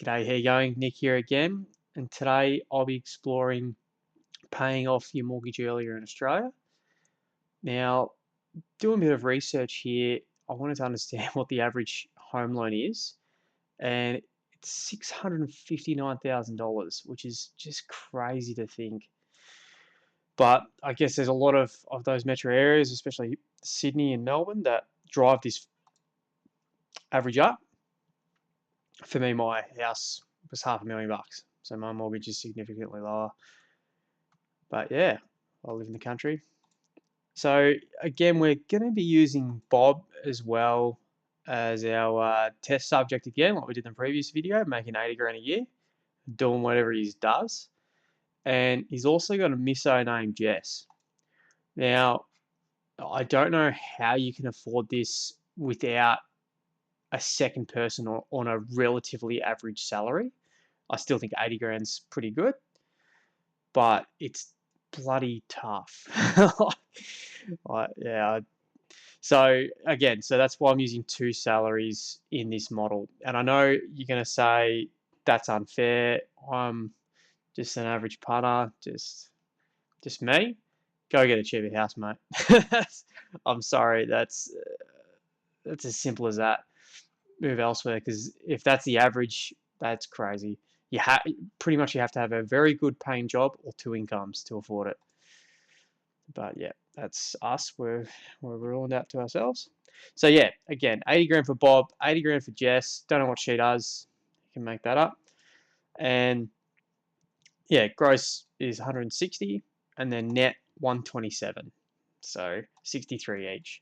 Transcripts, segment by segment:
G'day, how you going? Nick here again, and today I'll be exploring paying off your mortgage earlier in Australia. Now, doing a bit of research here, I wanted to understand what the average home loan is, and it's $659,000, which is just crazy to think. But I guess there's a lot of those metro areas, especially Sydney and Melbourne, that drive this average up. For me, my house was $500,000, so my mortgage is significantly lower. But yeah, I live in the country. So again, we're going to be using Bob as well as our test subject again, like we did in the previous video, making 80 grand a year, doing whatever he does. And he's also got a misso named Jess. Now, I don't know how you can afford this without a second person on a relatively average salary. I still think 80 grand's pretty good, but it's bloody tough. Yeah. So again, so that's why I'm using two salaries in this model. And I know you're going to say that's unfair. I'm just an average punter, just me. Go get a cheaper house, mate. I'm sorry, that's as simple as that. Move elsewhere, because if that's the average, that's crazy. Pretty much you have to have a very good paying job or two incomes to afford it. But yeah, that's us. We're ruling out to ourselves. So yeah, again, 80 grand for Bob, 80 grand for Jess. Don't know what she does. You can make that up. And yeah, gross is 160, and then net 127. So 63 each.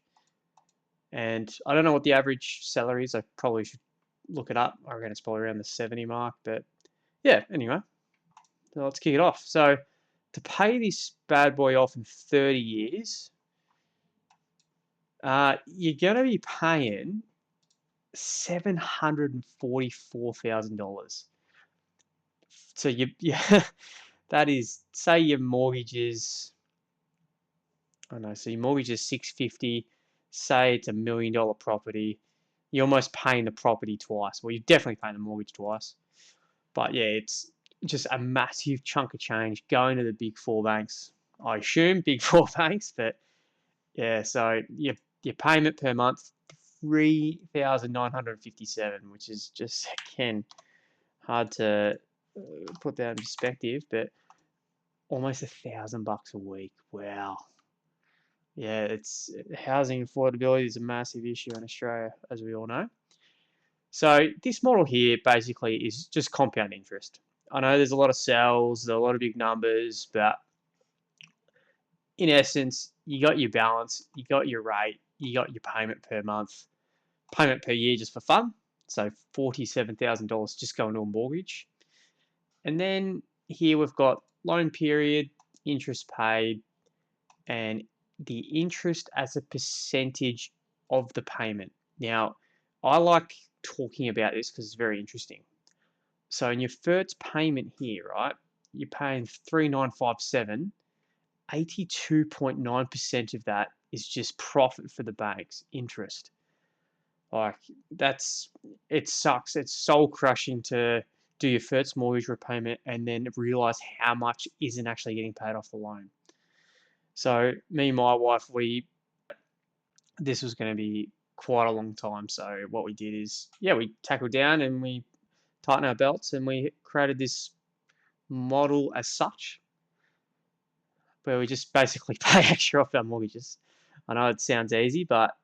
And I don't know what the average salary is. I probably should look it up. I reckon it's probably around the 70 mark. But yeah, anyway, so let's kick it off. So to pay this bad boy off in 30 years, you're going to be paying $744,000. So yeah, that is, say your mortgage is, I don't know, so your mortgage is 650. Say it's $1 million property. You're almost paying the property twice. Well, you're definitely paying the mortgage twice. But yeah, it's just a massive chunk of change going to the big four banks. I assume big four banks, but yeah, so your payment per month, 3,957, which is just again hard to put that in perspective, but almost $1,000 a week. Wow. Yeah, it's housing affordability is a massive issue in Australia, as we all know. So this model here basically is just compound interest. I know there's a lot of cells, there's a lot of big numbers, but in essence, you got your balance, you got your rate, you got your payment per month, payment per year just for fun. So $47,000 just going to a mortgage. And then here we've got loan period, interest paid, and the interest as a percentage of the payment. Now, I like talking about this because it's very interesting. So in your first payment here, right, you're paying 3,957. 82.9% of that is just profit for the banks, interest. Like it sucks. It's soul crushing to do your first mortgage repayment and then realize how much isn't actually getting paid off the loan. So me and my wife, this was going to be quite a long time. So what we did is, yeah, we tackled down and we tightened our belts and we created this model as such, where we just basically pay extra off our mortgages. I know it sounds easy, but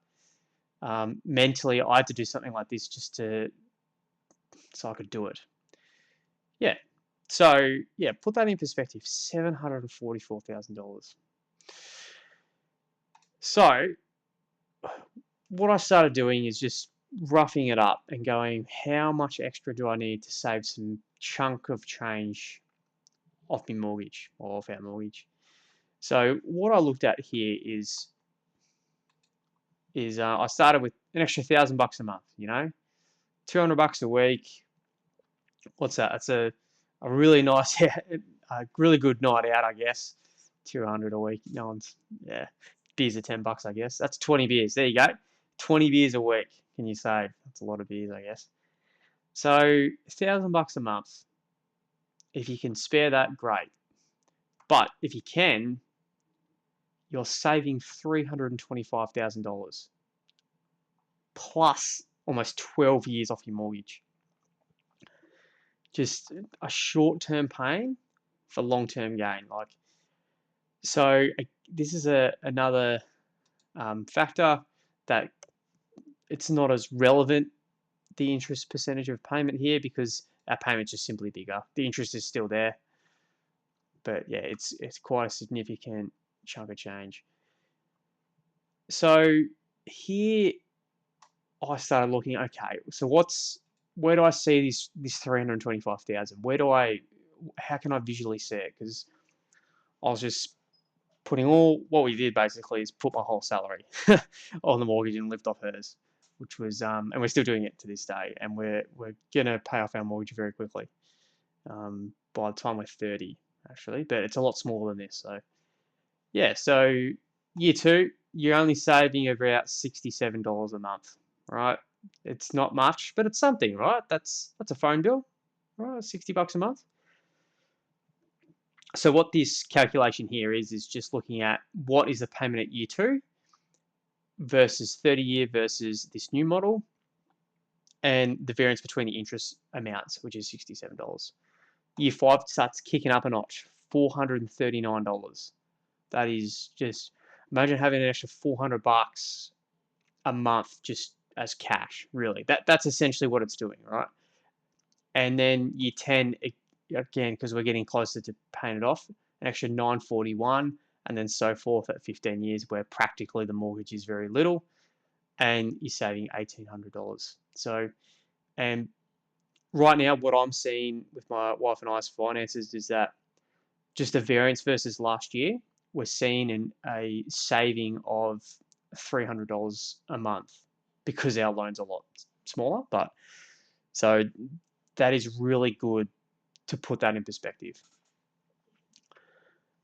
mentally I had to do something like this just so I could do it. Yeah. So yeah, put that in perspective: $744,000. So what I started doing is just roughing it up and going, how much extra do I need to save some chunk of change off my mortgage or off our mortgage? So what I looked at here is I started with an extra $1,000 a month. You know, $200 a week. What's that? That's a really nice, a really good night out, I guess. 200 a week. No one's, yeah. Beers are $10, I guess. That's 20 beers. There you go. 20 beers a week. Can you save? That's a lot of beers, I guess. So $1,000 a month. If you can spare that, great. But if you can, you're saving $325,000 plus almost 12 years off your mortgage. Just a short-term pain for long-term gain. So this is another factor that it's not as relevant, the interest percentage of payment here, because our payment's just simply bigger. The interest is still there, but yeah, it's quite a significant chunk of change. So here I started looking, okay, so where do I see this 325,000? How can I visually see it? Because I was just what we did basically is put my whole salary on the mortgage and lived off hers, which was, and we're still doing it to this day, and we're gonna pay off our mortgage very quickly, by the time we're 30, actually, but it's a lot smaller than this. So yeah, so year 2, you're only saving about $67 a month, right? It's not much, but it's something, right? That's a phone bill, right? $60 a month. So what this calculation here is just looking at what is the payment at year 2 versus 30-year versus this new model, and the variance between the interest amounts, which is $67. Year 5 starts kicking up a notch, $439. That is just, imagine having an extra $400 a month just as cash, really. That's essentially what it's doing, right? And then year 10, again, because we're getting closer to paying it off, an extra $941, and then so forth at 15 years, where practically the mortgage is very little, and you're saving $1,800. So, and right now, what I'm seeing with my wife and I's finances is that just the variance versus last year, we're seeing a saving of $300 a month because our loan's a lot smaller. But so that is really good to put that in perspective.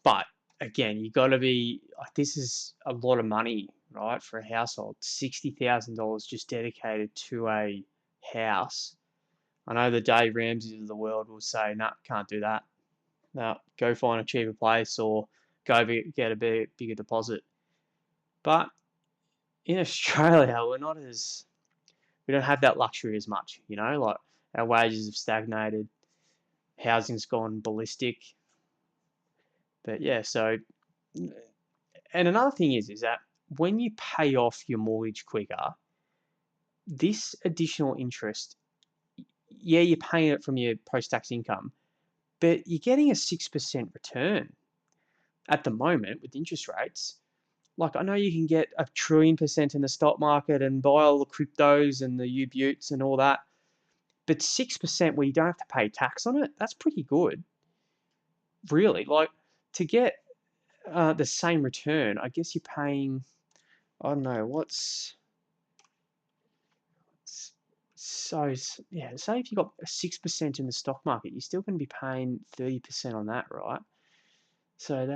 But again, you got to be like, this is a lot of money, right, for a household. $60,000 just dedicated to a house. I know the Dave Ramseys of the world will say, "No, can't do that. No, go find a cheaper place or go get a bigger deposit." But in Australia, we don't have that luxury as much, like our wages have stagnated, housing's gone ballistic. But yeah, so, and another thing is that when you pay off your mortgage quicker, this additional interest, yeah, you're paying it from your post-tax income, but you're getting a 6% return at the moment with interest rates. Like, I know you can get 1,000,000,000% in the stock market and buy all the cryptos and the U-Buttes and all that, but 6% where you don't have to pay tax on it, that's pretty good, really. Like, to get the same return, I guess you're paying, I don't know, yeah, say if you got 6% in the stock market, you're still going to be paying 30% on that, right? So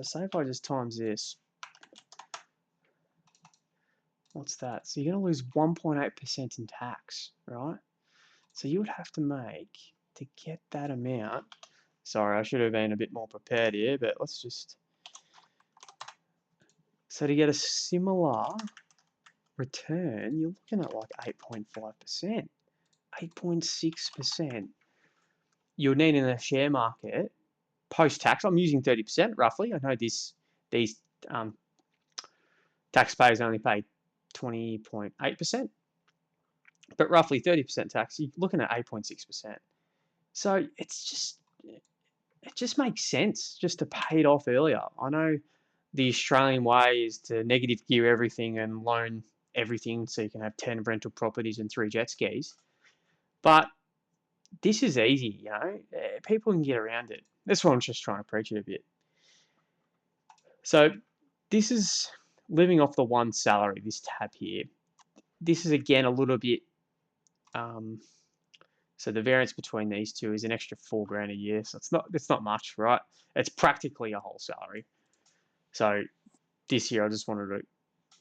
say if I just times this, what's that? So you're going to lose 1.8% in tax, right? So you would have to make, to get that amount, sorry, I should have been a bit more prepared here, but so to get a similar return, you're looking at like 8.5%, 8.6%. You'll need in the share market, post-tax, I'm using 30% roughly. I know these taxpayers only pay 20.8%, but roughly 30% tax, you're looking at 8.6%. So it just makes sense just to pay it off earlier. I know the Australian way is to negative gear everything and loan everything so you can have 10 rental properties and 3 jet skis. But this is easy, people can get around it. That's what I'm just trying to preach it a bit. So this is living off the one salary, this tab here. This is again a little bit, so the variance between these two is an extra $4,000 a year. So it's not much, right? It's practically a whole salary. So this year I just wanted to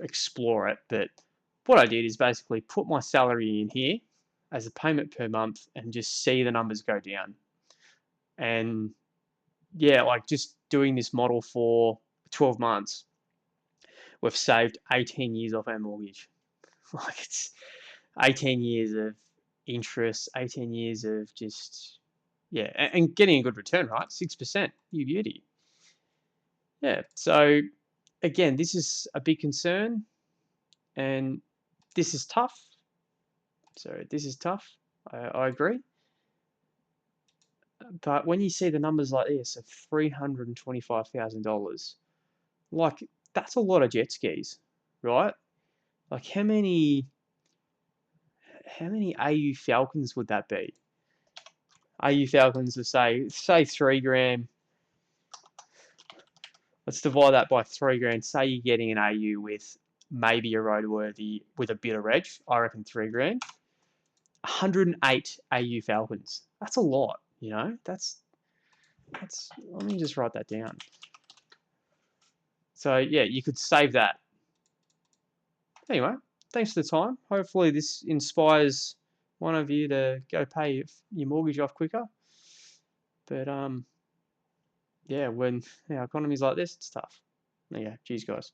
explore it, but what I did is basically put my salary in here as a payment per month and just see the numbers go down. And yeah, like just doing this model for 12 months, we've saved 18 years off our mortgage. Like it's 18 years of interest, 18 years of just, yeah, and getting a good return, right? 6%, you beauty. Yeah, so again, this is a big concern and this is tough. So this is tough. I agree. But when you see the numbers like this of $325,000, like that's a lot of jet skis, right? Like how many AU Falcons would that be? AU Falcons would say $3 grand. Let's divide that by $3 grand. Say you're getting an AU with maybe a roadworthy with a bit of reg. I reckon $3 grand. 108 AU Falcons. That's a lot, you know. That's. Let me just write that down. So yeah, you could save that. Anyway, thanks for the time. Hopefully this inspires one of you to go pay your mortgage off quicker. But yeah, when our economy's like this, it's tough. Yeah, cheers guys.